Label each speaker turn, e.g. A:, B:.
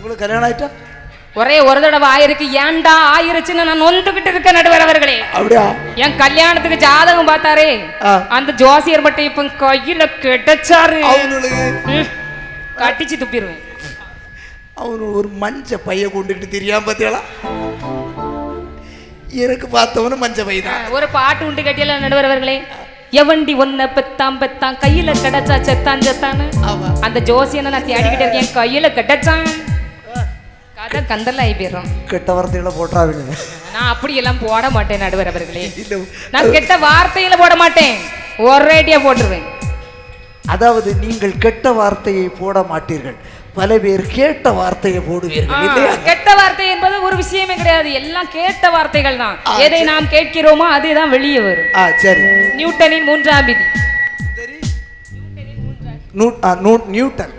A: உங்களுக்கு கல்யாணம் ஆயிட்டா?
B: ஒரே ஒரு தடவை ஆயிருக்கு. ஏன்டா ஆயிருச்சுன்னு நான் நொந்துகிட்டு இருக்க நடுவர் அவர்களே.
A: அப்படியா?
B: என் கல்யாணத்துக்கு ஜாதகம் பார்த்தாரே அந்த ஜோசியர் மட்டும் இப்ப கையில கிடைச்சாரு. கட்டிச்சு துப்பிடுவேன்.
A: அவனு ஒரு மஞ்ச பைய கொண்டுகிட்டு தெரியாம பாத்தியாளா? எனக்கு பார்த்தவனு மஞ்ச பை தான். ஒரு
B: பாட்டு உண்டு கட்டியல நடுவர் அவர்களே. எவண்டி ஒன்ன பெத்தாம் பெத்தான் கையில கிடைச்சா செத்தான் செத்தான்னு. அந்த ஜோசியனை நான் தேடிக்கிட்டே இருக்கேன். கையில கிடைச்சான். கதை கந்தலாகி போயிடும்.
A: கெட்ட வார்த்தையில போட்டாருங்க.
B: நான் அப்படி எல்லாம் போட மாட்டேன் நடுவர் அவர்களே. நான் கெட்ட வார்த்தையில போட மாட்டேன், ஒரேடியா போட்டுருவேன்.
A: அதாவது நீங்கள் கெட்ட வார்த்தையை போட மாட்டீர்கள், பல பேர் கேட்ட வார்த்தையை போடுவீர்கள்.
B: கெட்ட வார்த்தை என்பது ஒரு விஷயமே கிடையாது, எல்லாம் கேட்ட வார்த்தைகள் தான். எதை நாம் கேட்கிறோமோ அதுதான் வெளியே வரும். சரி, நியூட்டனின் மூன்றாம் விதி. நியூட்டன்